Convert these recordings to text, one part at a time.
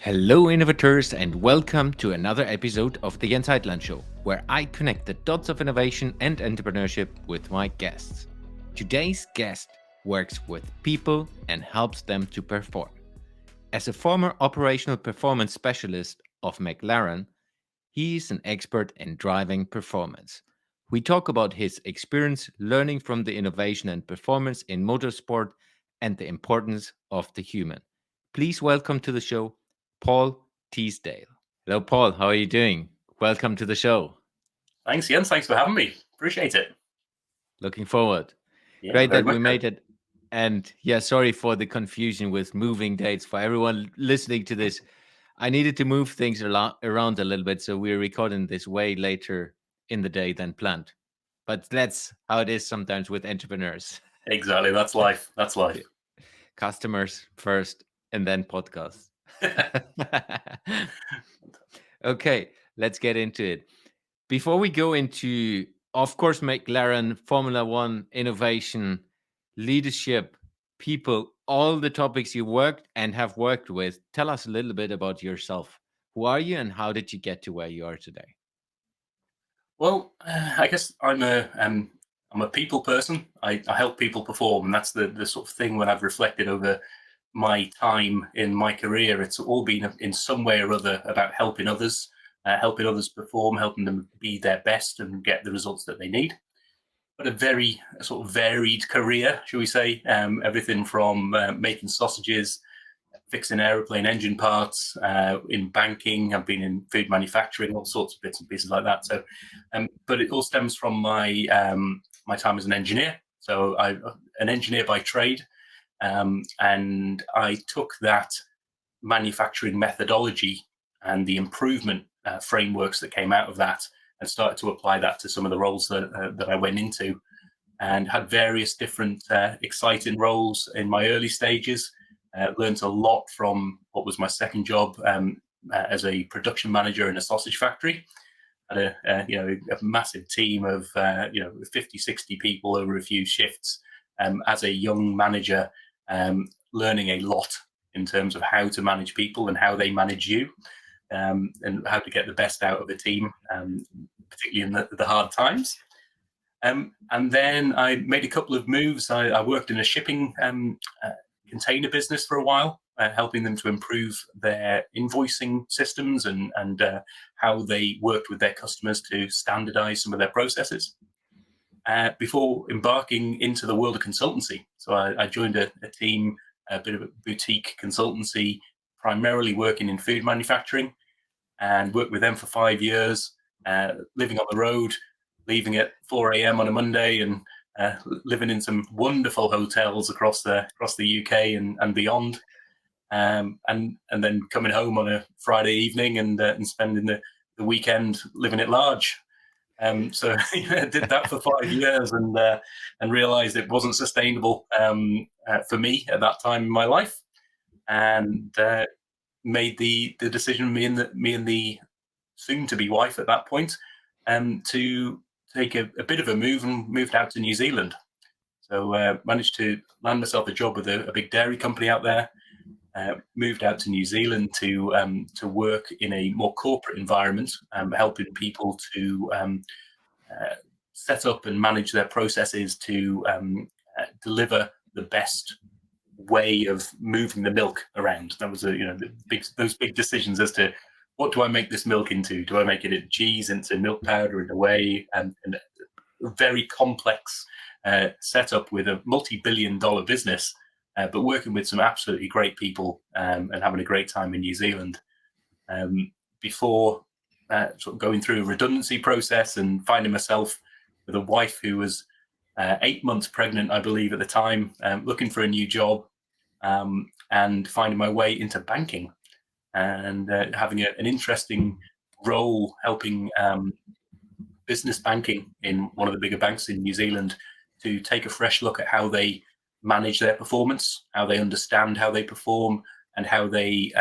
Hello, innovators, and welcome to another episode of the Heitland Show, where I connect the dots of innovation and entrepreneurship with my guests. Today's guest works with people and helps them to perform. As a former operational performance specialist of McLaren, he is an expert in driving performance. We talk about his experience learning from the innovation and performance in motorsport and the importance of the human. Please welcome to the show Paul Teasdale. Hello, Paul. How are you doing? Welcome to the show. Thanks, Jens. Thanks for having me. Appreciate it. Looking forward. Yeah, Great very that much we so. made it. And yeah, sorry for the confusion with moving dates. For everyone listening to this, I needed to move things around a little bit. So we're recording this way later in the day than planned. But that's how it is sometimes with entrepreneurs. Exactly. That's life. That's life. Customers first and then podcasts. Okay, let's get into it. Before we go into, of course, McLaren, Formula One, innovation, leadership, people, all the topics you worked and have worked with, tell us a little bit about yourself. Who are you and how did you get to where you are today? Well, I guess I'm a people person. I help people perform, and that's the sort of thing when I've reflected over my time in my career. It's all been in some way or other about helping others perform, helping them be their best and get the results that they need. But a very sort of varied career, shall we say? Everything from making sausages, fixing aeroplane engine parts, in banking. I've been in food manufacturing, all sorts of bits and pieces like that. So, but it all stems from my time as an engineer. So I'm an engineer by trade, and I took that manufacturing methodology and the improvement frameworks that came out of that and started to apply that to some of the roles that I went into, and had various different exciting roles in my early stages. Learned a lot from what was my second job as a production manager in a sausage factory. Had a massive team of 50, 60 people over a few shifts. As a young manager, learning a lot in terms of how to manage people and how they manage you, and how to get the best out of a team, particularly in the hard times. And then I made a couple of moves. I worked in a shipping container business for a while, helping them to improve their invoicing systems and how they worked with their customers to standardize some of their processes, before embarking into the world of consultancy. So I joined a team, a bit of a boutique consultancy, primarily working in food manufacturing, and worked with them for 5 years, living on the road, leaving at 4 a.m. on a Monday, and living in some wonderful hotels across the UK and beyond, and then coming home on a Friday evening and spending the weekend living at large. So I did that for 5 years and realised it wasn't sustainable for me at that time in my life, and made the decision, me and the soon-to-be wife at that point, to take a bit of a move, and moved out to New Zealand. So managed to land myself a job with a big dairy company out there. Moved out to New Zealand to work in a more corporate environment, helping people to set up and manage their processes to deliver the best way of moving the milk around. That was those big decisions as to what do I make this milk into? Do I make it into cheese, into milk powder, into whey, and a very complex setup with a multi-billion-dollar business, but working with some absolutely great people, and having a great time in New Zealand, before sort of going through a redundancy process and finding myself with a wife who was 8 months pregnant, I believe, at the time, looking for a new job, and finding my way into banking, and having an interesting role helping business banking in one of the bigger banks in New Zealand to take a fresh look at how they manage their performance, how they understand how they perform, and how they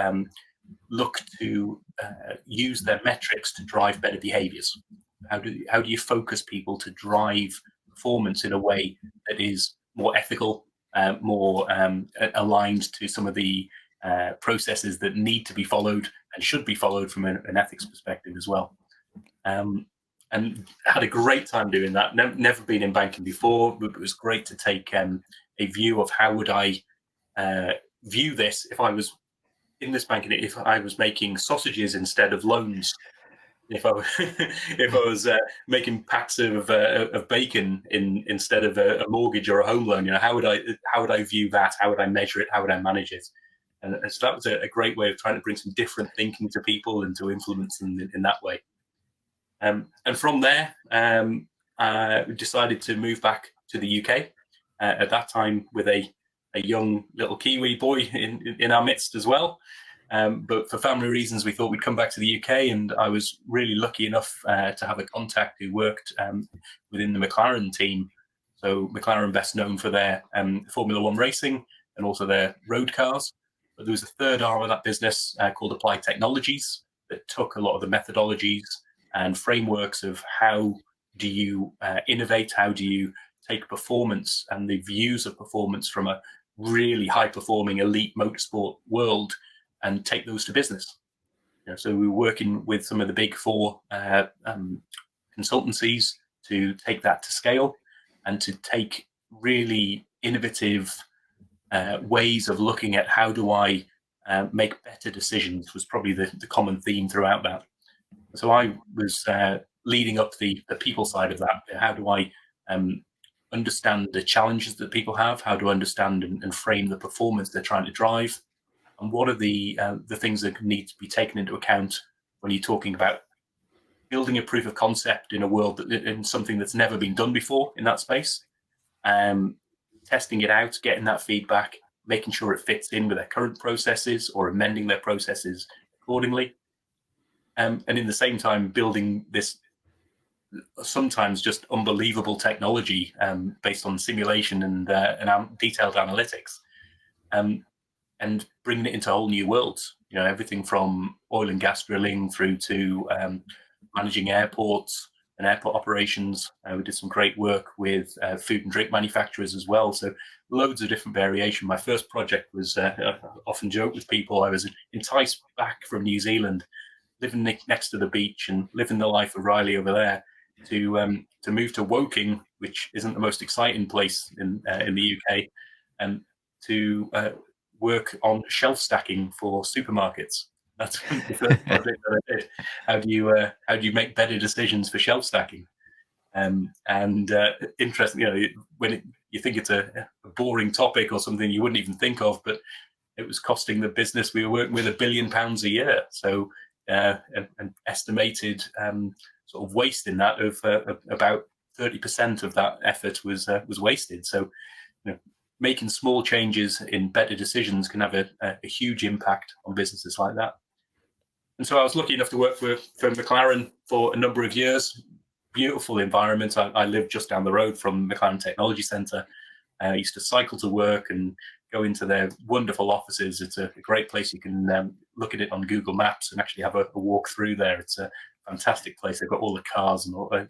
look to use their metrics to drive better behaviors. How do you focus people to drive performance in a way that is more ethical, more aligned to some of the processes that need to be followed and should be followed from an ethics perspective as well. And had a great time doing that. Never been in banking before, but it was great to take a view of how would I view this if I was in this banking, if I was making sausages instead of loans, if I if I was making packs of bacon instead of a mortgage or a home loan. How would I view that? How would I measure it? How would I manage it? And so that was a great way of trying to bring some different thinking to people and to influence them in that way. And from there, we decided to move back to the UK. At that time, with a young little Kiwi boy in our midst as well. But for family reasons, we thought we'd come back to the UK, and I was really lucky enough to have a contact who worked within the McLaren team. So McLaren, best known for their Formula One racing and also their road cars. But there was a third arm of that business called Applied Technologies that took a lot of the methodologies and frameworks of how do you innovate, how do you take performance and the views of performance from a really high-performing elite motorsport world and take those to business. So we were working with some of the big four consultancies to take that to scale and to take really innovative ways of looking at how do I make better decisions was probably the common theme throughout that. So I was leading up the people side of that. How do I understand the challenges that people have? How do I understand and frame the performance they're trying to drive? And what are the things that need to be taken into account when you're talking about building a proof of concept in a world in something that's never been done before in that space, testing it out, getting that feedback, making sure it fits in with their current processes or amending their processes accordingly. And in the same time, building this sometimes just unbelievable technology based on simulation and detailed analytics, and bringing it into whole new worlds. Everything from oil and gas drilling through to managing airports and airport operations. We did some great work with food and drink manufacturers as well. So loads of different variation. My first project was, I often joke with people, I was enticed back from New Zealand, living next to the beach and living the life of Riley over there, to move to Woking, which isn't the most exciting place in the UK, and to work on shelf stacking for supermarkets. That's the first project that I did. How do you make better decisions for shelf stacking? And interesting, when you think it's a boring topic or something you wouldn't even think of, but it was costing the business we were working with £1 billion a year. So an estimated sort of waste in that of about 30% of that effort was wasted. So making small changes in better decisions can have a huge impact on businesses like that. And so I was lucky enough to work for McLaren for a number of years. Beautiful environment. I lived just down the road from McLaren Technology Centre. I used to cycle to work and go into their wonderful offices. It's a great place. You can look at it on Google Maps and actually have a walk through there. It's a fantastic place. They've got all the cars and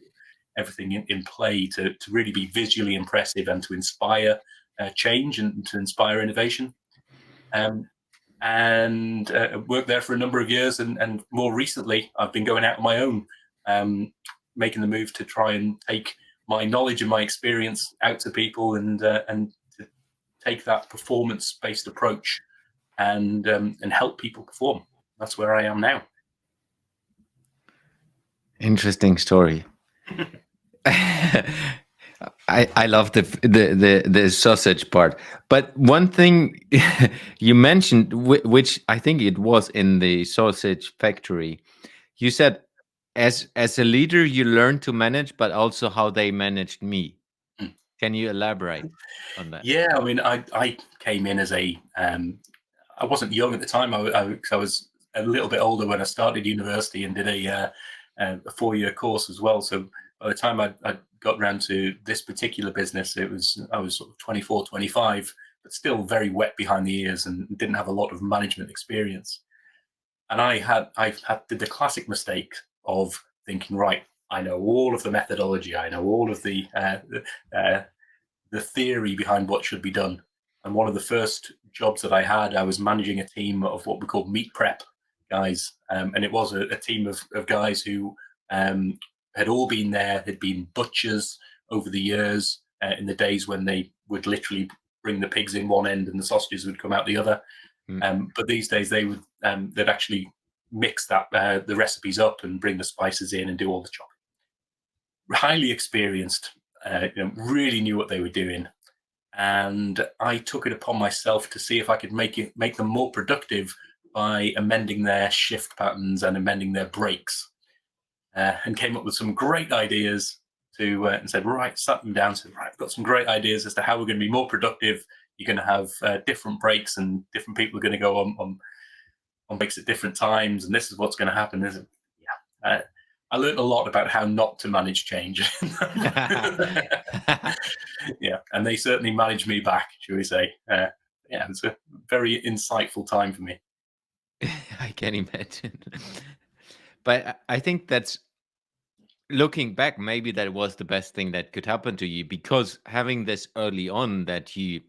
everything in play to really be visually impressive and to inspire change and to inspire innovation. And worked there for a number of years. And more recently, I've been going out on my own, making the move to try and take my knowledge and my experience out to people and to take that performance-based approach and help people perform. That's where I am now. Interesting story. I love the sausage part, but one thing you mentioned, which I think it was in the sausage factory, you said as a leader you learn to manage, but also how they managed me. Can you elaborate on that? Yeah, I mean, I came in as I wasn't young at the time. I was a little bit older when I started university and did a 4-year course as well. So by the time I got around to this particular business, I was sort of 24, 25, but still very wet behind the ears and didn't have a lot of management experience. And I did the classic mistake of thinking, right, I know all of the methodology, I know all of the theory behind what should be done. And one of the first jobs that I had, I was managing a team of what we call meat prep guys. And it was a team of guys who had all been there, had been butchers over the years, in the days when they would literally bring the pigs in one end and the sausages would come out the other. But these days they would they'd actually mix that the recipes up and bring the spices in and do all the chopping. Highly experienced, really knew what they were doing. And I took it upon myself to see if I could make them more productive by amending their shift patterns and amending their breaks, and came up with some great ideas and said, right, sat them down, said, right, I've got some great ideas as to how we're going to be more productive. You're going to have different breaks, and different people are going to go on breaks at different times, and this is what's going to happen. I learned a lot about how not to manage change. Yeah, and they certainly managed me back, shall we say. Yeah, it's a very insightful time for me. I can imagine. But I think that's, looking back, maybe that was the best thing that could happen to you, because having this early on, that you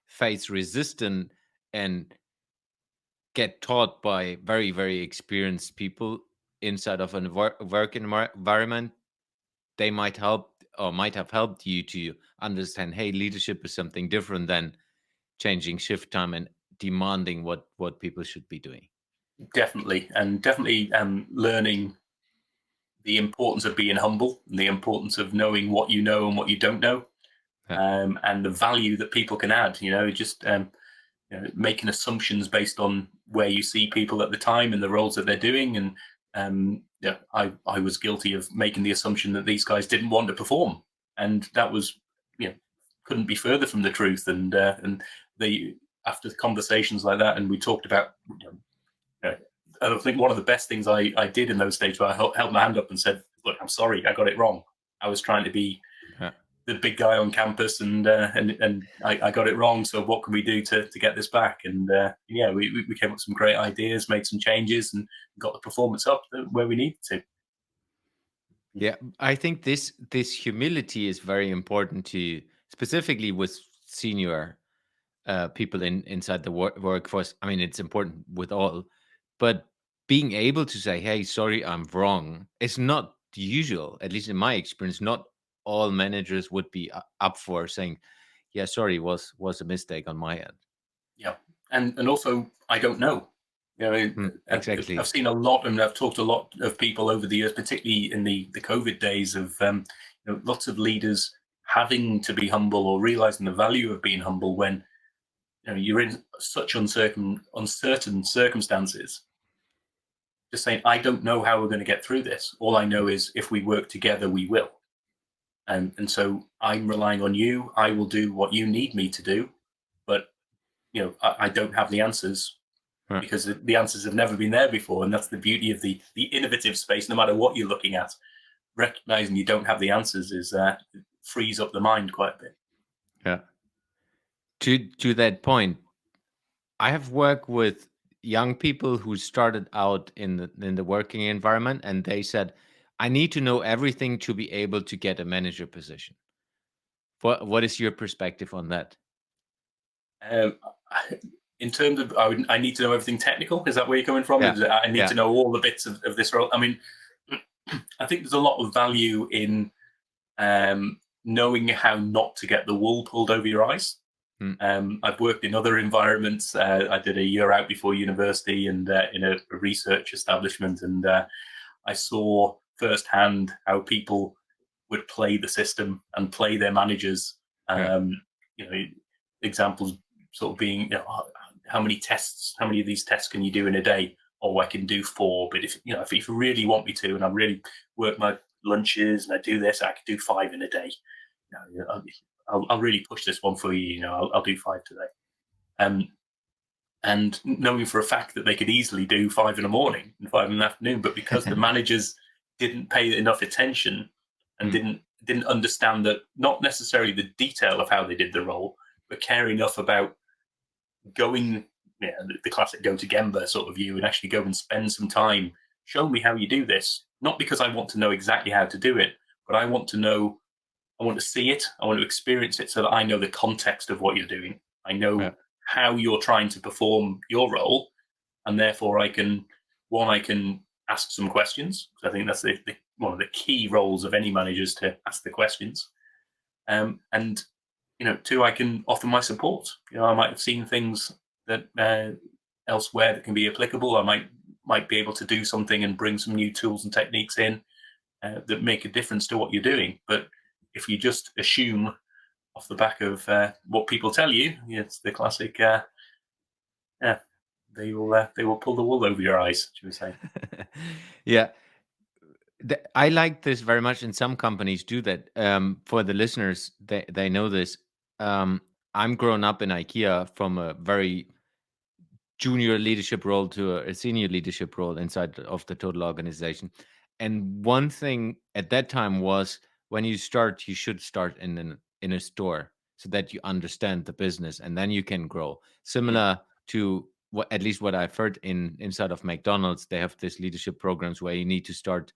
face resistance and get taught by very, very experienced people inside of a work environment, they might help, or might have helped you to understand, hey, leadership is something different than changing shift time and demanding what people should be doing. Definitely, and definitely learning the importance of being humble and the importance of knowing what you know and what you don't know, and the value that people can add. Just making assumptions based on where you see people at the time and the roles that they're doing. And I was guilty of making the assumption that these guys didn't want to perform, and that was couldn't be further from the truth. And they, after conversations like that, and we talked about. I think one of the best things I did in those stages, where I held my hand up and said, "Look, I'm sorry, I got it wrong. I was trying to be the big guy on campus, and I got it wrong. So what can we do to get this back?" And we came up with some great ideas, made some changes, and got the performance up where we needed to. Yeah, I think this humility is very important to, specifically with senior people inside the workforce. I mean, it's important with all, but being able to say, "Hey, sorry, I'm wrong," is not usual. At least in my experience, not all managers would be up for saying, "Yeah, sorry, was a mistake on my end." Yeah, and also I don't know. Exactly. I've seen a lot, and I've talked to a lot of people over the years, particularly in the COVID days, of lots of leaders having to be humble or realizing the value of being humble when you're in such uncertain circumstances. Just saying, I don't know how we're going to get through this. All I know is if we work together, we will. And so I'm relying on you. I will do what you need me to do, but I don't have the answers, because the answers have never been there before. And that's the beauty of the innovative space. No matter what you're looking at, recognizing you don't have the answers is frees up the mind quite a bit. Yeah. To that point, I have worked with young people who started out in the working environment, and they said, "I need to know everything to be able to get a manager position." What is your perspective on that? In terms of, I need to know everything technical. Is that where you're coming from? Yeah. I need to know all the bits of this role. I mean, I think there's a lot of value in knowing how not to get the wool pulled over your eyes. I've worked in other environments. I did a year out before university, and in a research establishment, and I saw firsthand how people would play the system and play their managers. Examples sort of being, how many of these tests can you do in a day? Oh, I can do 4, but if you really want me to, and I really work my lunches and I do this, I could do 5 in a day. I'll really push this one for you. I'll do 5 today. And knowing for a fact that they could easily do 5 in the morning and 5 in the afternoon, but because the managers didn't pay enough attention and didn't understand that, not necessarily the detail of how they did the role, but care enough about going, the classic go to Gemba sort of view, and actually go and spend some time, show me how you do this. Not because I want to know exactly how to do it, but I want to see it, I want to experience it, so that I know the context of what you're doing. I know Yeah. how you're trying to perform your role, and therefore I can ask some questions. I think that's one of the key roles of any manager is to ask the questions. And two, I can offer my support. I might have seen things that elsewhere that can be applicable. I might be able to do something and bring some new tools and techniques in that make a difference to what you're doing. But if you just assume off the back of what people tell you, it's the classic. Yeah, they will pull the wool over your eyes, should we say? Yeah. I like this very much, and some companies do that. For the listeners, they know this. Um, I'm grown up in IKEA from a very junior leadership role to a senior leadership role inside of the total organization. And one thing at that time was, when you start, you should start in a store so that you understand the business, and then you can grow. Mm, Similar to what, at least what I've heard inside of McDonald's, they have this leadership programs where you need to start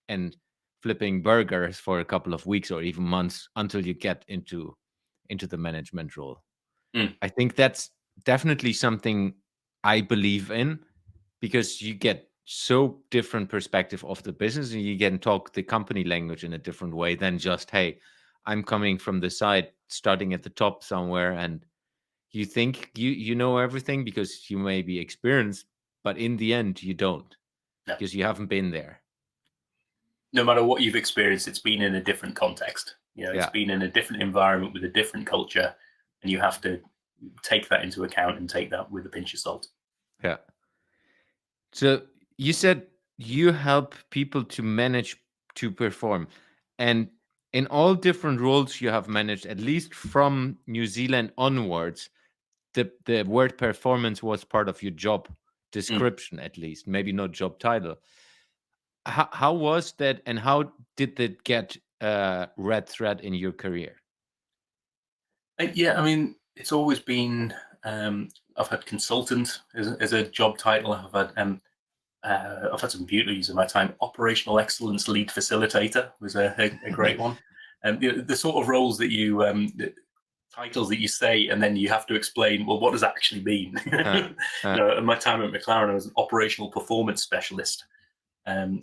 and flipping burgers for a couple of weeks or even months until you get into the management role. mm. I think that's definitely something I believe in, because you get so different perspective of the business, and you can talk the company language in a different way than just, hey, I'm coming from the side, starting at the top somewhere, and you think you know everything because you may be experienced, but in the end you don't, No. because you haven't been there. No matter what you've experienced, it's been in a different context. It's Yeah. been in a different environment with a different culture, and you have to take that into account and take that with a pinch of salt. Yeah. So you said you help people to manage, to perform. And in all different roles you have managed, at least from New Zealand onwards, the word performance was part of your job Mm. description, at least, maybe not job title. How was that, and how did that get red thread in your career? Yeah, I mean, it's always been. I've had consultant as a job title. I've had some beauties in my time. Operational excellence lead facilitator was a great one. And the sort of roles that you the titles that you say, and then you have to explain, well, what does that actually mean? Uh, uh, In my time at McLaren, I was an operational performance specialist.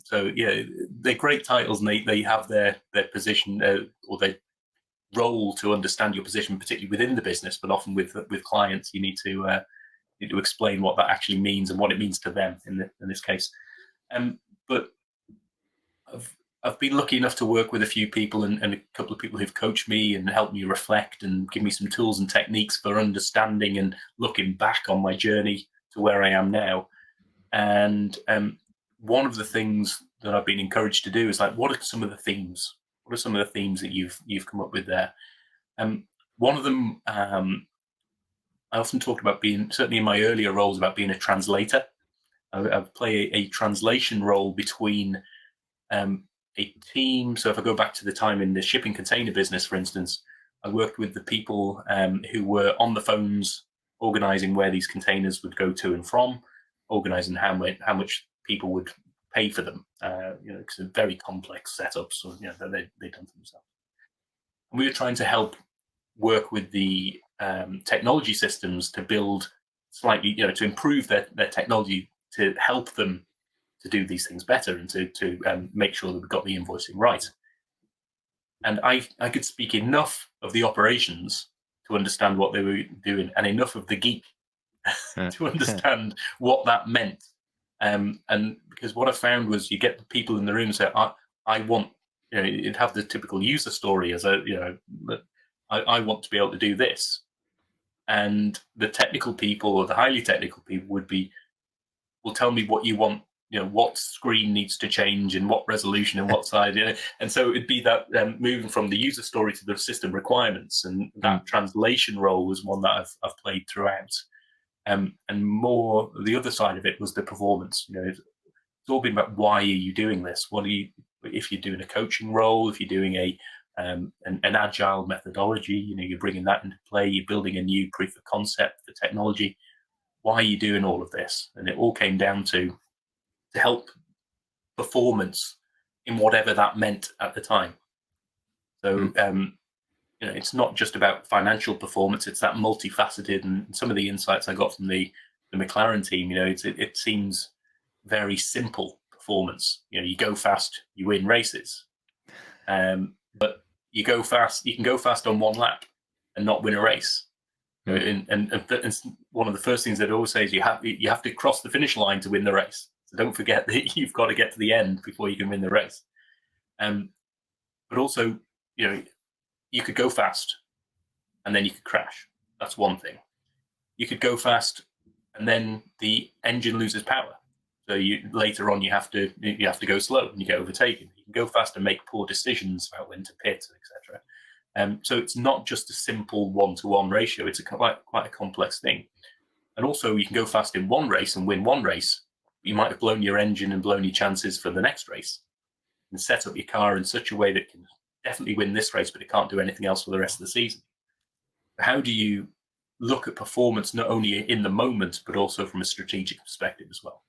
So yeah, they're great titles, and they have their position or their role to understand your position, particularly within the business. But often with clients, you need to explain what that actually means and what it means to them in this case. But I've I've been lucky enough to work with a few people and a couple of people who've coached me and helped me reflect and give me some tools and techniques for understanding and looking back on my journey to where I am now. And one of the things that I've been encouraged to do is like, what are some of the themes? What are some of the themes that you've come up with there? Um, One of them, I often talked about being, certainly in my earlier roles, about being a translator. I play a translation role between um, a team. So if I go back to the time in the shipping container business, for instance, I worked with the people who were on the phones organizing where these containers would go to and from, organizing how much people would pay for them. Because they're very complex setups, so that they've done for themselves. And we were trying to help work with the technology systems to build slightly, to improve their technology to help them to do these things better and to make sure that we got the invoicing right. And I could speak enough of the operations to understand what they were doing, and enough of the geek uh, to understand what that meant. And because what I found was, you get the people in the room and say, I want, you'd have the typical user story as I want to be able to do this. And the technical people, or the highly technical people, will tell me what you want, what screen needs to change and what resolution and what side, and so it'd be that moving from the user story to the system requirements, and mm, that translation role was one that I've played throughout. And more, the other side of it was the performance. It's all been about, why are you doing this? What are you, if you're doing a coaching role, if you're doing an agile methodology, you're bringing that into play, you're building a new proof of concept for technology. Why are you doing all of this? And it all came down to help performance in whatever that meant at the time. So mm, it's not just about financial performance. It's that multifaceted, and some of the insights I got from the McLaren team, it seems very simple performance. You go fast, you win races. But you can go fast on one lap and not win a race. And one of the first things they'd always say is you have to cross the finish line to win the race. So don't forget that you've got to get to the end before you can win the race. But also, you could go fast and then you could crash. That's one thing. You could go fast and then the engine loses power. So later on you have to go slow and you get overtaken. You can go fast and make poor decisions about when to pit, etc. So it's not just a simple 1-to-1 ratio. It's quite a complex thing. And also you can go fast in one race and win one race. You might have blown your engine and blown your chances for the next race, and set up your car in such a way that it can definitely win this race, but it can't do anything else for the rest of the season. How do you look at performance not only in the moment, but also from a strategic perspective as well?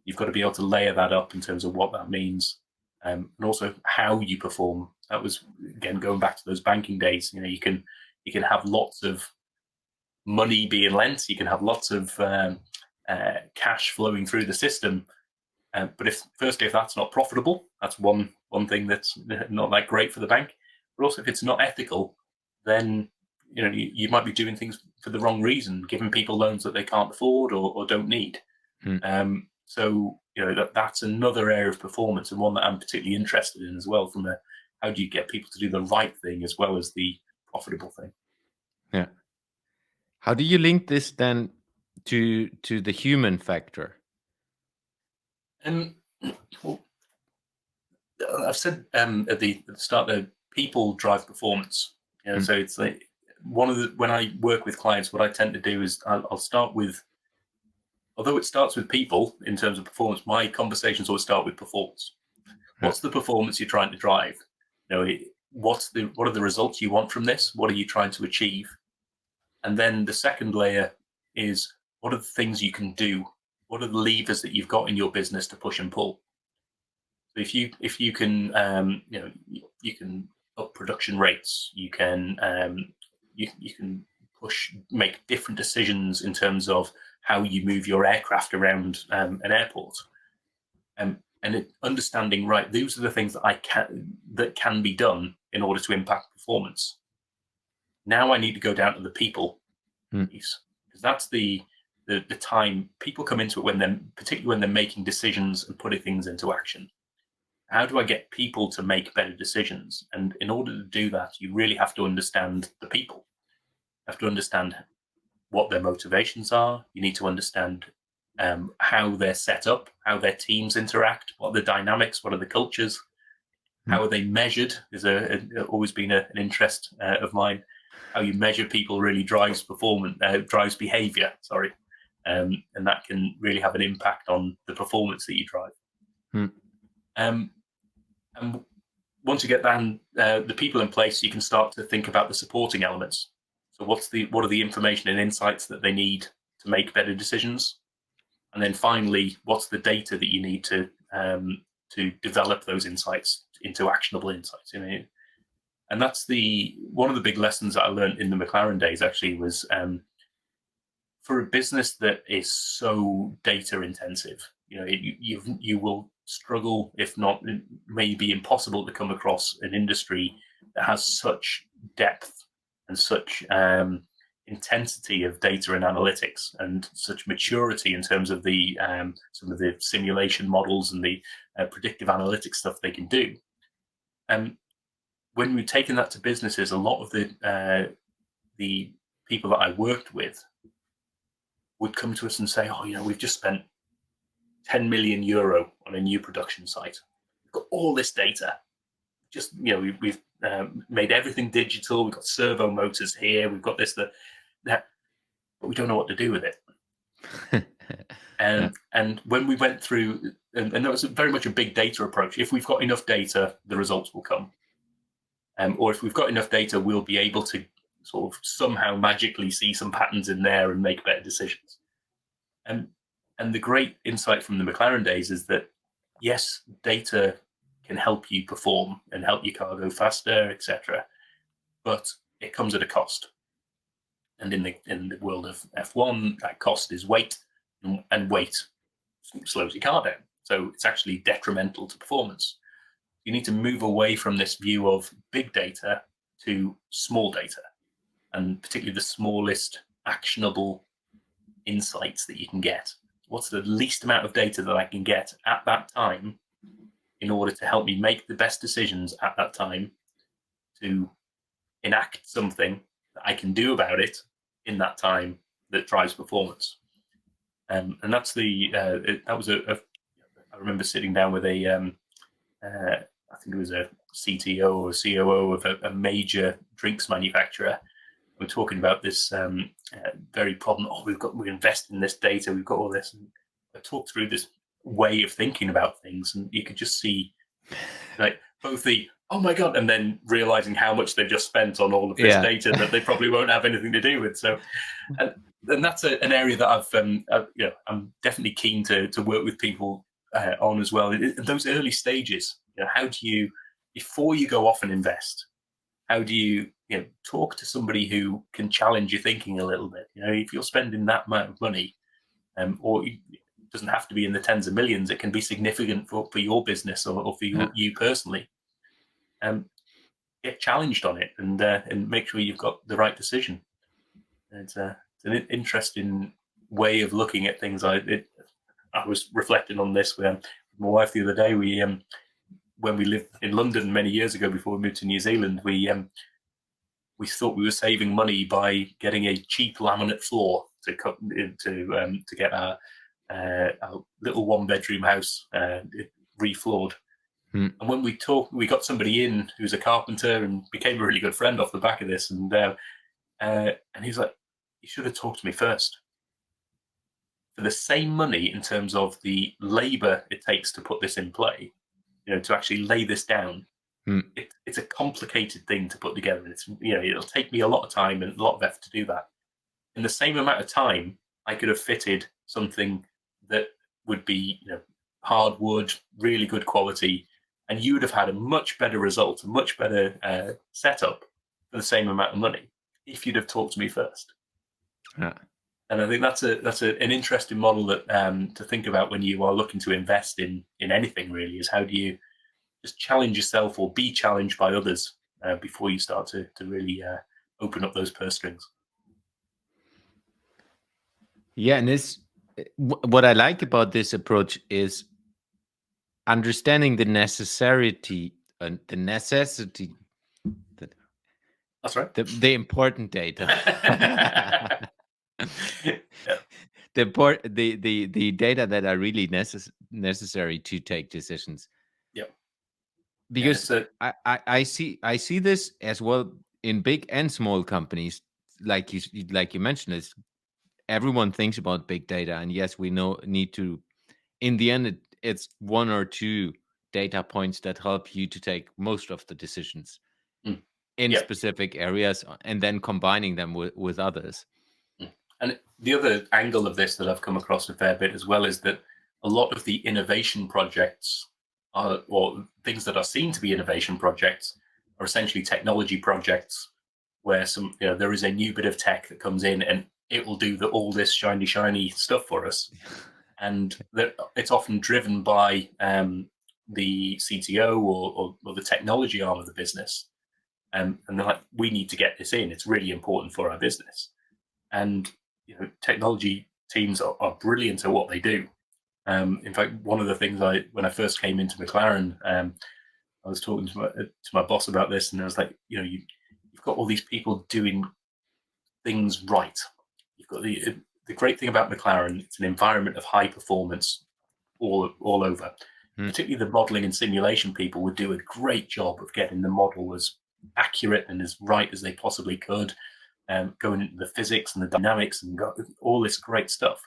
You've got to be able to layer that up in terms of what that means, and also how you perform. That was, again, going back to those banking days. You can have lots of money being lent. You can have lots of cash flowing through the system. But if that's not profitable, that's one thing that's not that great for the bank. But also, if it's not ethical, then you might be doing things for the wrong reason, giving people loans that they can't afford or don't need. So that's another area of performance, and one that I'm particularly interested in as well. From how do you get people to do the right thing as well as the profitable thing? Yeah. How do you link this then to the human factor? Well, I've said at the start that people drive performance. So it's like when I work with clients, what I tend to do is I'll start with, although it starts with people in terms of performance, my conversations always start with performance. What's the performance you're trying to drive? What are the results you want from this? What are you trying to achieve? And then the second layer is, what are the things you can do? What are the levers that you've got in your business to push and pull? So if you can you can up production rates, you can make different decisions in terms of how you move your aircraft around an airport, and understanding, right, these are the things that can be done in order to impact performance. Now I need to go down to the people piece, because that's the time people come into it, particularly when they're making decisions and putting things into action. How do I get people to make better decisions? And in order to do that, you really have to understand the people. You have to understand what their motivations are. You need to understand how they're set up, how their teams interact, what are the dynamics, what are the cultures, how are they measured is always been an interest of mine. How you measure people really drives behavior, and that can really have an impact on the performance that you drive. And once you get the people in place, you can start to think about the supporting elements. So what are the information and insights that they need to make better decisions? And then finally, what's the data that you need to develop those insights into actionable insights? And that's one of the big lessons that I learned in the McLaren days, actually, was for a business that is so data intensive, you will struggle, if not maybe impossible, to come across an industry that has such depth and such intensity of data and analytics, and such maturity in terms of some of the simulation models and the predictive analytics stuff they can do. And when we've taken that to businesses, a lot of the people that I worked with would come to us and say, we've just spent 10 million euro on a new production site. We've got all this data. We've made everything digital. We've got servo motors here. We've got this, that, but we don't know what to do with it. And when we went through, and that was very much a big data approach. If we've got enough data, the results will come. Or if we've got enough data, we'll be able to sort of somehow magically see some patterns in there and make better decisions. And the great insight from the McLaren days is that, yes, data can help you perform and help your car go faster, etc. But it comes at a cost. And in the world of F1, that cost is weight, and weight slows your car down. So it's actually detrimental to performance. You need to move away from this view of big data to small data, and particularly the smallest actionable insights that you can get. What's the least amount of data that I can get at that time in order to help me make the best decisions at that time to enact something that I can do about it in that time that drives performance. And that's I remember sitting down with I think it was a CTO or COO of a major drinks manufacturer. We're talking about this very problem. Oh, we invest in this data. We've got all this. And I talked through this way of thinking about things, and you could just see like both the oh my god, and then realizing how much they've just spent on all of this data that they probably won't have anything to do with. So, and that's an area that I'm definitely keen to work with people on as well. In those early stages, how do you, before you go off and invest, how do you talk to somebody who can challenge your thinking a little bit? If you're spending that amount of money, or it doesn't have to be in the tens of millions, it can be significant for your business or for you personally. Get challenged on it and make sure you've got the right decision. It's an interesting way of looking at things. I was reflecting on this with my wife the other day. We when we lived in London many years ago before we moved to New Zealand, we thought we were saving money by getting a cheap laminate floor to get our little one-bedroom house refloored. And when we got somebody in who's a carpenter and became a really good friend off the back of this. And he's like, you should have talked to me first. For the same money in terms of the labor it takes to put this in play, to actually lay this down, it's a complicated thing to put together. It's it'll take me a lot of time and a lot of effort to do that. In the same amount of time, I could have fitted something that would be hardwood, really good quality, and you would have had a much better result, a much better setup for the same amount of money if you'd have talked to me first. Yeah. And I think that's an interesting model that to think about when you are looking to invest in anything. Really, is how do you just challenge yourself or be challenged by others before you start to really open up those purse strings. Yeah, and what I like about this approach is understanding the necessity. That's right. The important data. Yeah. The data that are really necessary to take decisions. Yeah. Because I see this as well in big and small companies, like you mentioned. Is everyone thinks about big data, and yes, we need to. In the end, it's one or two data points that help you to take most of the decisions in specific areas, and then combining them with others. And the other angle of this that I've come across a fair bit as well is that a lot of the innovation projects or things that are seen to be innovation projects are essentially technology projects where there is a new bit of tech that comes in and it will do all this shiny stuff for us. And it's often driven by the CTO or the technology arm of the business. And they're like, we need to get this in. It's really important for our business. And technology teams are brilliant at what they do. In fact, one of the things when I first came into McLaren, I was talking to my boss about this, and I was like, you've got all these people doing things right. You've got the great thing about McLaren, it's an environment of high performance all over. Particularly the modeling and simulation people would do a great job of getting the model as accurate and as right as they possibly could, going into the physics and the dynamics and got all this great stuff.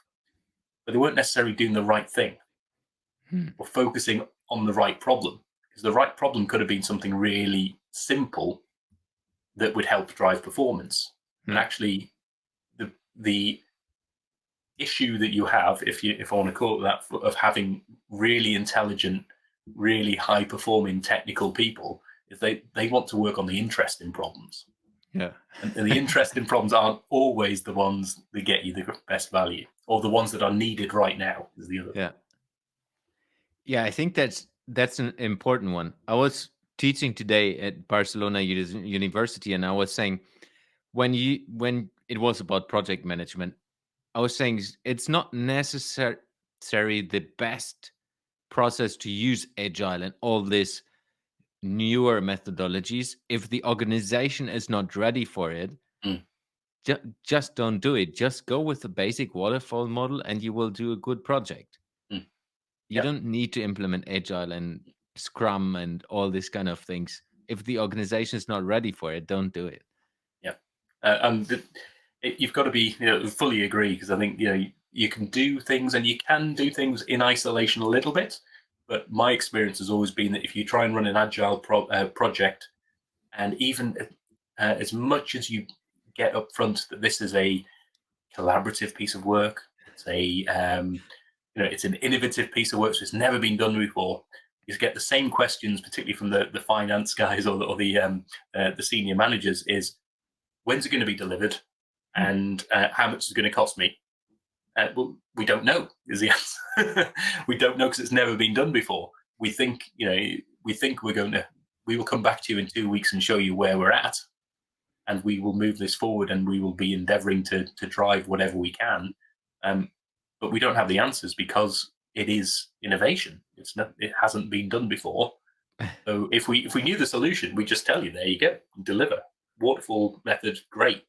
But they weren't necessarily doing the right thing or focusing on the right problem, because the right problem could have been something really simple that would help drive performance. And actually, the issue that you have, if I want to call it that, of having really intelligent, really high performing technical people, is they want to work on the interesting problems. Yeah. And the interesting problems aren't always the ones that get you the best value, or the ones that are needed right now is the other thing. Yeah. Yeah, I think that's an important one. I was teaching today at Barcelona University, and I was saying when it was about project management, I was saying it's not necessary the best process to use agile and all these newer methodologies if the organization is not ready for it. Mm. Just don't do it. Just go with the basic waterfall model, and you will do a good project. Mm. You Yep. don't need to implement agile and scrum and all these kind of things. If the organization is not ready for it, don't do it. Yeah. And you've got to be, fully agree, because I think, you can do things, and you can do things in isolation a little bit. But my experience has always been that if you try and run an agile project, and even as much as you get up front that this is a collaborative piece of work, it's it's an innovative piece of work, so it's never been done before. You get the same questions, particularly from the finance guys or the senior managers, is when's it going to be delivered, and how much is it going to cost me? Well, we don't know is the answer. We don't know because it's never been done before. We think we will come back to you in 2 weeks and show you where we're at, and we will move this forward, and we will be endeavoring to drive whatever we can. But we don't have the answers because it is innovation. It hasn't been done before. So if we knew the solution, we just tell you, there you go, deliver. Waterfall method, great.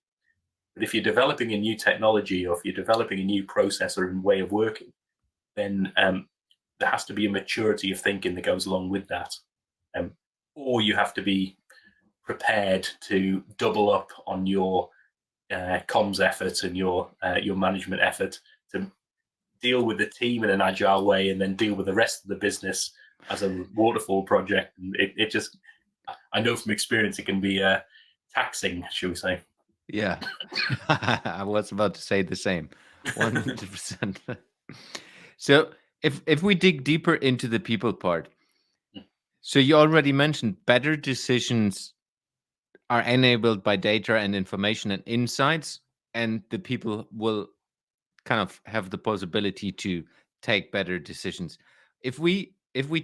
But if you're developing a new technology, or if you're developing a new process or a way of working, then there has to be a maturity of thinking that goes along with that. Or you have to be prepared to double up on your comms effort and your management effort to deal with the team in an agile way, and then deal with the rest of the business as a waterfall project. And it just, I know from experience, it can be taxing, shall we say. Yeah. I was about to say the same. 100%. So if we dig deeper into the people part, so you already mentioned better decisions are enabled by data and information and insights, and the people will kind of have the possibility to take better decisions. If we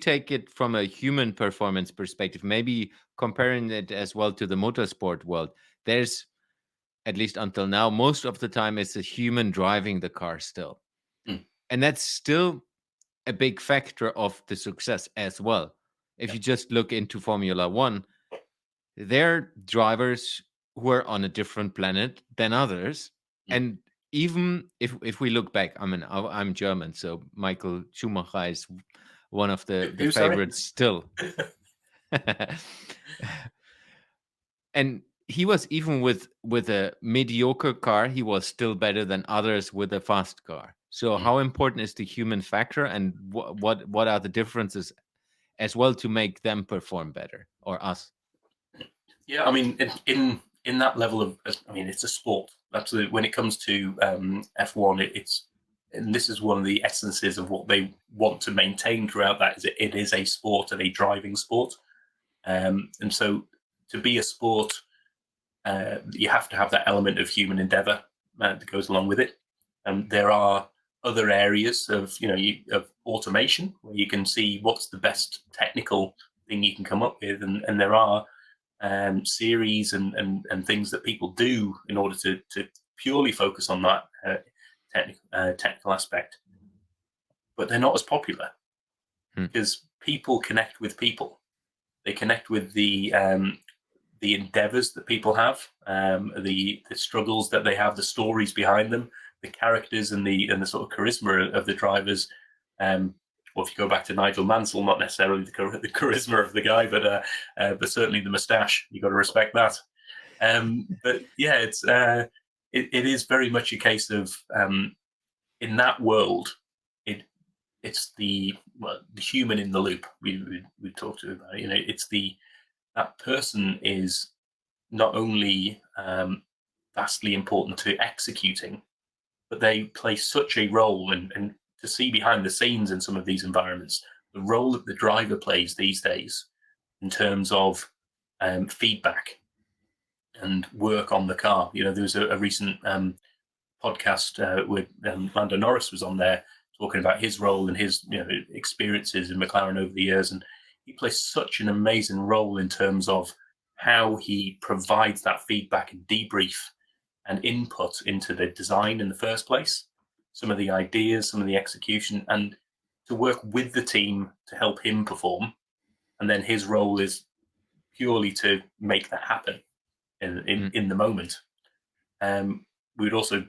take it from a human performance perspective, maybe comparing it as well to the motorsport world, there's, at least until now, most of the time it's a human driving the car still. Mm. And that's still a big factor of the success as well. If Yep. you just look into Formula One, they're drivers who are on a different planet than others. Mm. And even if we look back, I mean, I'm German, so Michael Schumacher is one of the Who, sorry? favorites still. And he was, even with a mediocre car, he was still better than others with a fast car. So how important is the human factor, and what are the differences as well to make them perform better, or us? Yeah, I mean, in that level of, I mean, it's a sport. Absolutely. When it comes to F1, and this is one of the essences of what they want to maintain throughout that, is it is a sport, and a driving sport. And so to be a sport, you have to have that element of human endeavor that goes along with it. And there are other areas of of automation where you can see what's the best technical thing you can come up with, and there are series and things that people do in order to purely focus on that technical aspect, but they're not as popular because people connect with people. They connect with the endeavors that people have, the struggles that they have, the stories behind them, the characters, and the sort of charisma of the drivers. Or if you go back to Nigel Mansell, not necessarily the charisma of the guy, but certainly the moustache. You got to respect that. But yeah, it is very much a case of in that world, it's the human in the loop we talked about. It's that person is not only vastly important to executing, but they play such a role, and to see behind the scenes in some of these environments, the role that the driver plays these days in terms of feedback. and work on the car. There was a recent podcast with Lando Norris was on there talking about his role and his experiences in McLaren over the years, and he plays such an amazing role in terms of how he provides that feedback and debrief and input into the design in the first place, some of the ideas, some of the execution, and to work with the team to help him perform. And then his role is purely to make that happen in the moment. We'd also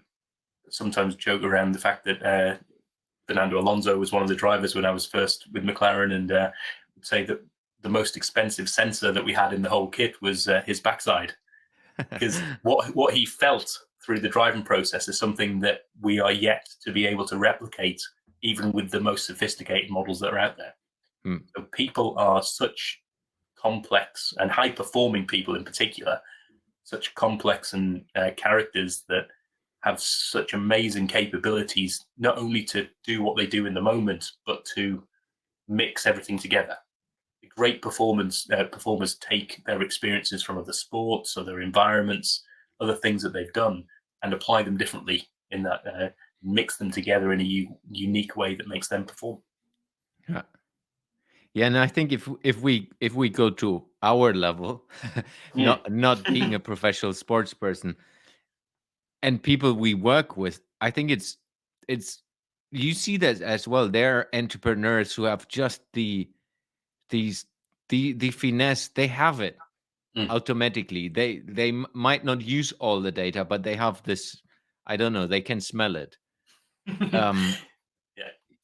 sometimes joke around the fact that Fernando Alonso was one of the drivers when I was first with McLaren, and would say that the most expensive sensor that we had in the whole kit was his backside, because what he felt through the driving process is something that we are yet to be able to replicate, even with the most sophisticated models that are out there. So people are such complex, and high-performing people in particular, such complex and characters that have such amazing capabilities, not only to do what they do in the moment, but to mix everything together. The great performers take their experiences from other sports, other environments, other things that they've done, and apply them differently in that, mix them together in a unique way that makes them perform. Yeah, and I think if we go to our level, not being a professional sports person, and people we work with, I think it's you see that as well. There are entrepreneurs who have just the finesse. They have it automatically. They might not use all the data, but they have this. I don't know. They can smell it.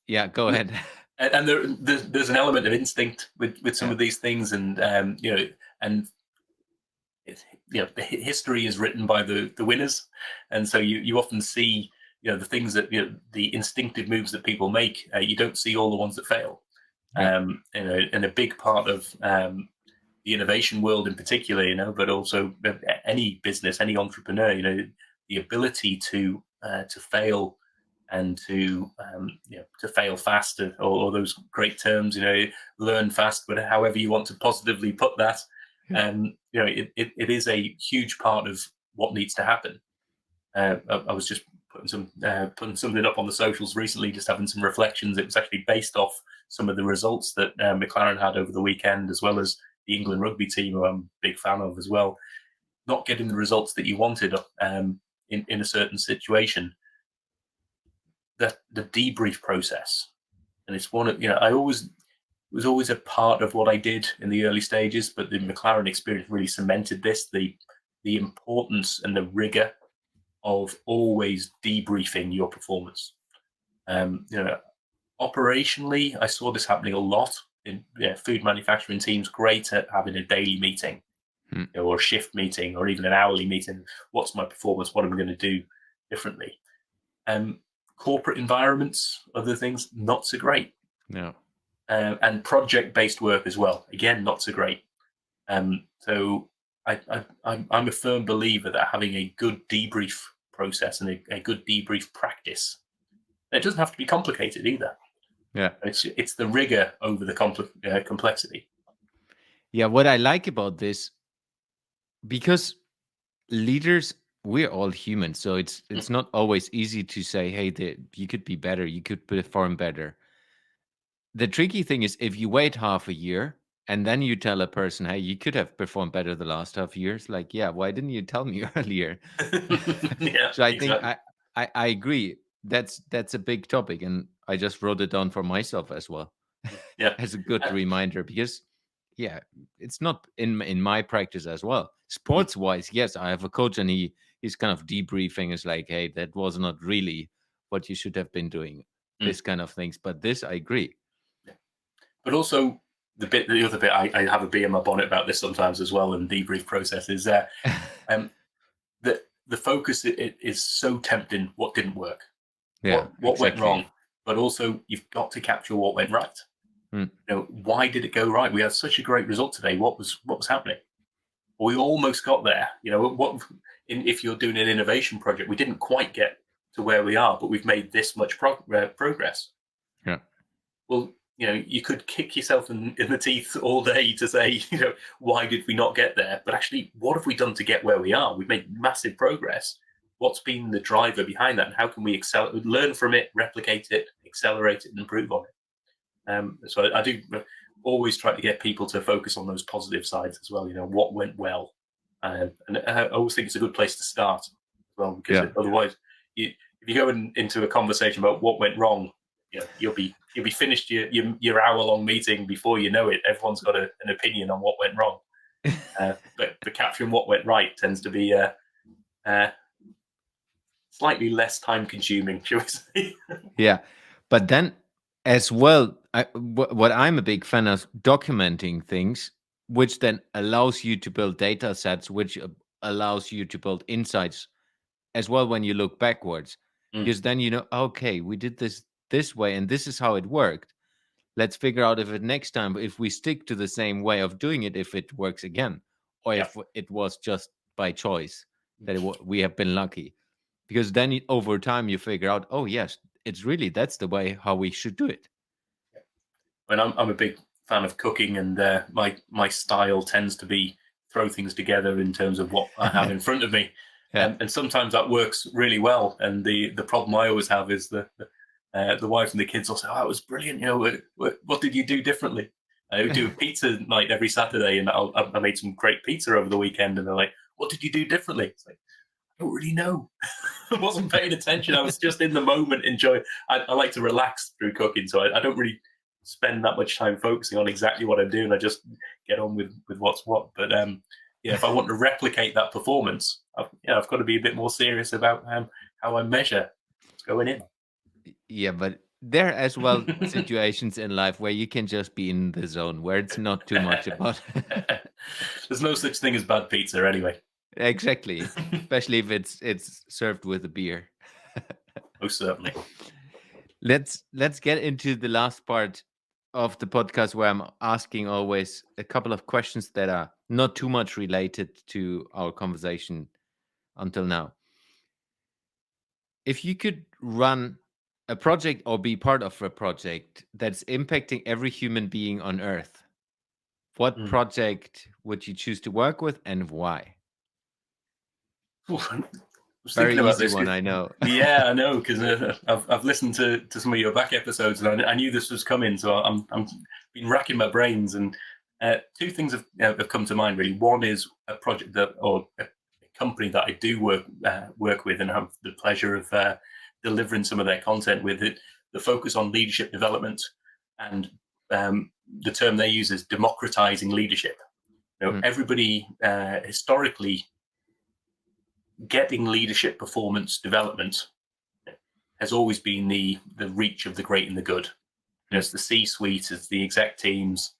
Yeah. Go ahead. And there's an element of instinct with some of these things, and the history is written by the winners, and so you often see the things that the instinctive moves that people make. You don't see all the ones that fail. And a big part of the innovation world in particular, but also any business, any entrepreneur, the ability to fail and to fail fast, or those great terms, learn fast, but however you want to positively put that. It is a huge part of what needs to happen. I was just putting something up on the socials recently, just having some reflections. It was actually based off some of the results that McLaren had over the weekend, as well as the England rugby team, who I'm a big fan of as well. Not getting the results that you wanted in a certain situation. The debrief process, and it's one of was always a part of what I did in the early stages, but the McLaren experience really cemented this, the importance and the rigor of always debriefing your performance. Operationally, I saw this happening a lot in food manufacturing teams, great at having a daily meeting or a shift meeting, or even an hourly meeting. What's my performance? What am I going to do differently? Corporate environments, other things, not so great. No. And project-based work as well, again, not so great. So I'm a firm believer that having a good debrief process and a good debrief practice, it doesn't have to be complicated either. Yeah, it's the rigor over the complexity. Yeah, what I like about this, because leaders, we're all human, so it's not always easy to say, hey, you could be better, you could perform better. The tricky thing is, if you wait half a year and then you tell a person, hey, you could have performed better the last half years, like, yeah, why didn't you tell me earlier? So I think I agree. That's a big topic, and I just wrote it down for myself as well. As a good reminder, because it's not in my practice as well. Sports wise, yes, I have a coach, and he's kind of debriefing. Is like, hey, that was not really what you should have been doing. This kind of things. But this, I agree. But also the other bit, I have a bee in my bonnet about this sometimes as well. And debrief process is that the focus is so tempting. What didn't work? What exactly went wrong? But also you've got to capture what went right. Why did it go right? We had such a great result today. What was happening? We almost got there. If you're doing an innovation project, we didn't quite get to where we are, but we've made this much progress. Yeah. Well, you could kick yourself in the teeth all day to say, why did we not get there? But actually, what have we done to get where we are? We've made massive progress. What's been the driver behind that? And how can we learn from it, replicate it, accelerate it, and improve on it? So I do always try to get people to focus on those positive sides as well. What went well. And I always think it's a good place to start as well, because otherwise, if you go into a conversation about what went wrong, you'll be finished your hour-long meeting before you know it. Everyone's got an opinion on what went wrong, but capturing what went right tends to be slightly less time-consuming, shall we say? Yeah, but then as well, what I'm a big fan of, documenting things, which then allows you to build data sets, which allows you to build insights as well when you look backwards, because then okay, we did this way and this is how it worked. Let's figure out if next time, if we stick to the same way of doing it, if it works again, or if it was just by choice that we have been lucky. Because then over time you figure out, oh yes, that's the way how we should do it. And I'm a big fan of cooking, and my style tends to be throw things together in terms of what I have in front of me. And sometimes that works really well. And the problem I always have is the wife and the kids will say, "Oh, that was brilliant! What did you do differently?" I do a pizza night every Saturday, and I made some great pizza over the weekend. And they're like, "What did you do differently?" It's like, I don't really know. I wasn't paying attention. I was just in the moment, enjoy. I like to relax through cooking, so I don't really spend that much time focusing on exactly what I'm doing. I just get on with what's what. But if I want to replicate that performance, I've got to be a bit more serious about how I measure what's going in. Yeah, but there are as well situations in life where you can just be in the zone, where it's not too much about. There's no such thing as bad pizza anyway. Exactly, especially if it's served with a beer. Most certainly. Let's get into the last part of the podcast, where I'm asking always a couple of questions that are not too much related to our conversation until now. If you could run a project or be part of a project that's impacting every human being on Earth, what project would you choose to work with and why? I was Very thinking about easy this. one, I know. Yeah, I know, because I've listened to some of your back episodes, and I knew this was coming, so I'm been racking my brains. And two things have come to mind really. One is a project or a company that I do work with and have the pleasure of delivering some of their content with. It the focus on leadership development, and the term they use is democratizing leadership. Everybody historically, getting leadership performance development has always been the reach of the great and the good. It's the C-suite, it's the exec teams,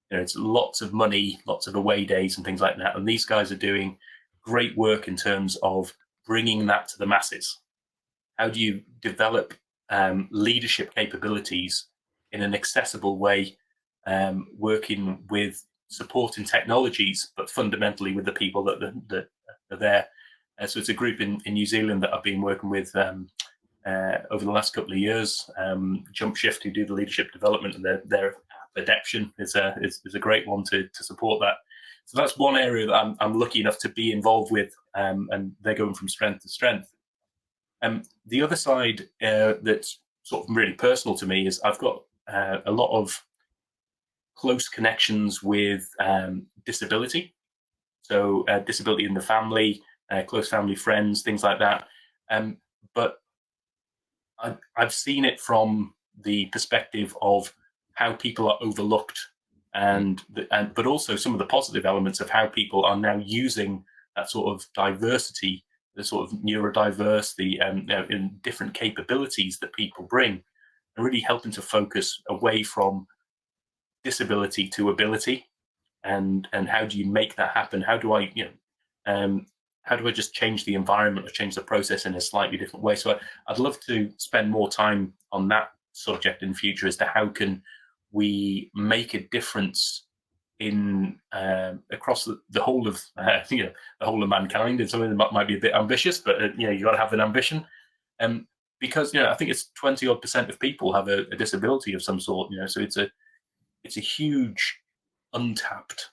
it's lots of money, lots of away days and things like that. And these guys are doing great work in terms of bringing that to the masses. How do you develop leadership capabilities in an accessible way, working with supporting technologies, but fundamentally with the people that are there? So it's a group in New Zealand that I've been working with over the last couple of years. Jump Shift, who do the leadership development, and their adaption is a great one to support that. So that's one area that I'm lucky enough to be involved with, and they're going from strength to strength. The other side that's sort of really personal to me is I've got a lot of close connections with disability. So disability in the family, close family friends, things like that. But I've seen it from the perspective of how people are overlooked, but also some of the positive elements of how people are now using that sort of diversity, the sort of neurodiverse, in different capabilities that people bring, and really helping to focus away from disability to ability, and how do you make that happen? How do I just change the environment or change the process in a slightly different way? So I'd love to spend more time on that subject in future, as to how can we make a difference in across the whole of the whole of mankind. And something that might be a bit ambitious, but you got to have an ambition. because I think it's 20% of people have a disability of some sort. So it's a huge untapped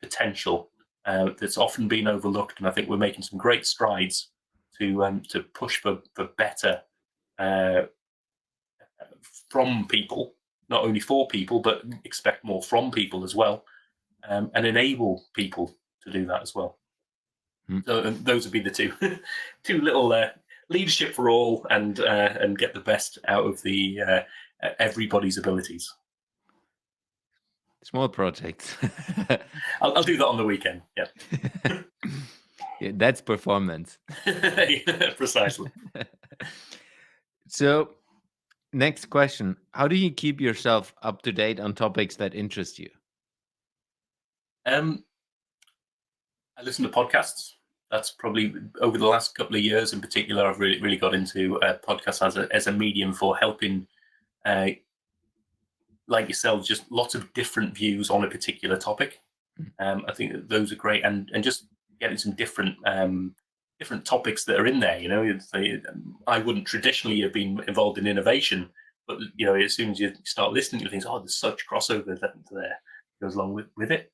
potential that's often been overlooked, and I think we're making some great strides to push for better from people, not only for people, but expect more from people as well, and enable people to do that as well. So those would be the two little leadership for all, and get the best out of the everybody's abilities. Small projects. I'll do that on the weekend. Yeah. Yeah, that's performance. Precisely. So, next question. How do you keep yourself up to date on topics that interest you? I listen to podcasts. That's probably over the last couple of years in particular, I've really got into podcasts as a medium for helping, like yourself, just lots of different views on a particular topic. I think that those are great, and just getting some different topics that are in there. I wouldn't traditionally have been involved in innovation, but as soon as you start listening, you think, oh, there's such crossover that there goes along with it.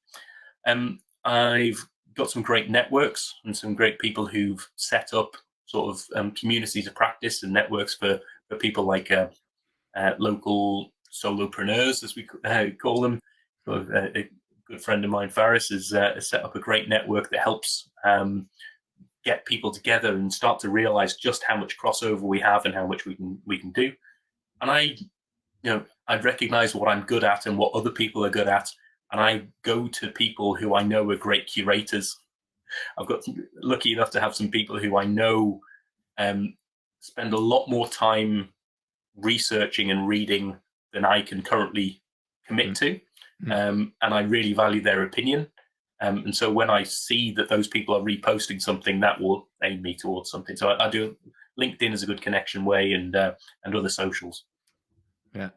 I've got some great networks and some great people who've set up sort of communities of practice and networks for people like local solopreneurs, as we call them. So, a good friend of mine, Faris, has set up a great network that helps get people together and start to realize just how much crossover we have and how much we can do. And I recognize what I'm good at and what other people are good at, and I go to people who I know are great curators. I've got lucky enough to have some people who I know spend a lot more time researching and reading than I can currently commit to. And I really value their opinion. And so when I see that those people are reposting something, that will aim me towards something. So I do LinkedIn is a good connection way, and other socials. Yeah.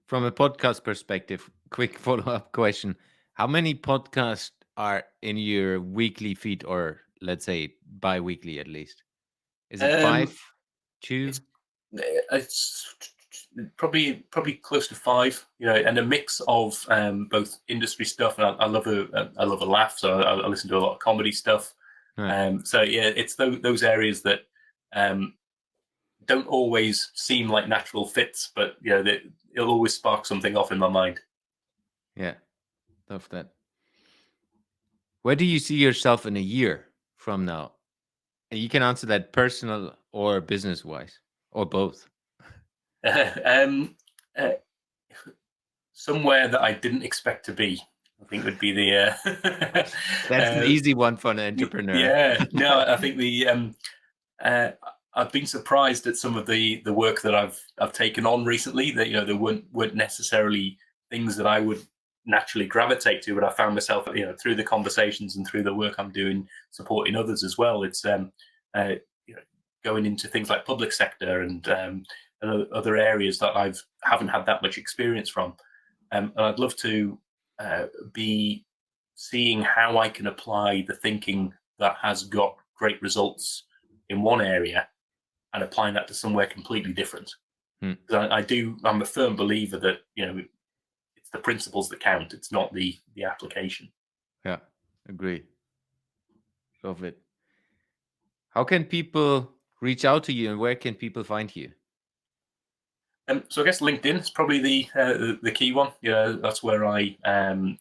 From a podcast perspective, quick follow-up question. How many podcasts are in your weekly feed, or let's say bi-weekly at least? Is it 5, 2? It's probably close to 5, and a mix of both industry stuff, and I love a laugh, so I listen to a lot of comedy stuff. Right. So yeah, it's those areas that don't always seem like natural fits, but it'll always spark something off in my mind. Yeah, love that. Where do you see yourself in a year from now? And you can answer that personal or business wise, or both. Somewhere that I didn't expect to be, I think would be the that's an easy one for an entrepreneur. Yeah, no, I think I've been surprised at some of the work that I've taken on recently, that there weren't necessarily things that I would naturally gravitate to, but I found myself through the conversations and through the work I'm doing supporting others as well. It's going into things like public sector and other areas that I haven't had that much experience from, and I'd love to be seeing how I can apply the thinking that has got great results in one area and applying that to somewhere completely different. I'm a firm believer that it's the principles that count. It's not the application. Yeah, agree. Love it. How can people reach out to you, and where can people find you? So I guess LinkedIn is probably the key one. That's where I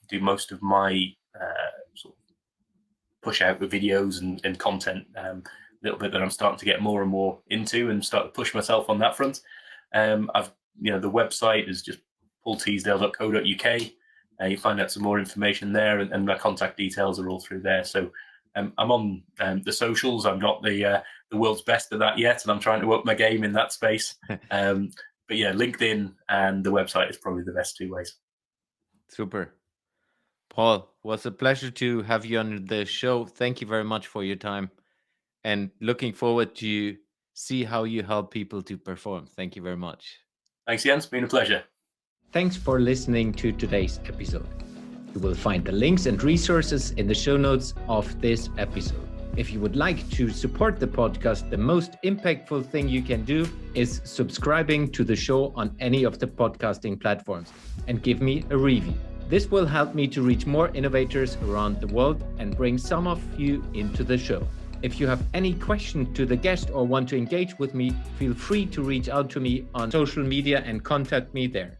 do most of my sort of push out the videos and content. A little bit that I'm starting to get more and more into, and start to push myself on that front. I've the website is just paulteasdale.co.uk. You find out some more information there, and my contact details are all through there. So I'm on the socials. I'm not the world's best at that yet, and I'm trying to up my game in that space. But yeah, LinkedIn and the website is probably the best 2 ways. Super. Paul, was a pleasure to have you on the show. Thank you very much for your time, and looking forward to see how you help people to perform. Thank you very much. Thanks, Jens. It's been a pleasure. Thanks for listening to today's episode. You will find the links and resources in the show notes of this episode. If you would like to support the podcast, the most impactful thing you can do is subscribing to the show on any of the podcasting platforms and give me a review. This will help me to reach more innovators around the world and bring some of you into the show. If you have any question to the guest or want to engage with me, feel free to reach out to me on social media and contact me there.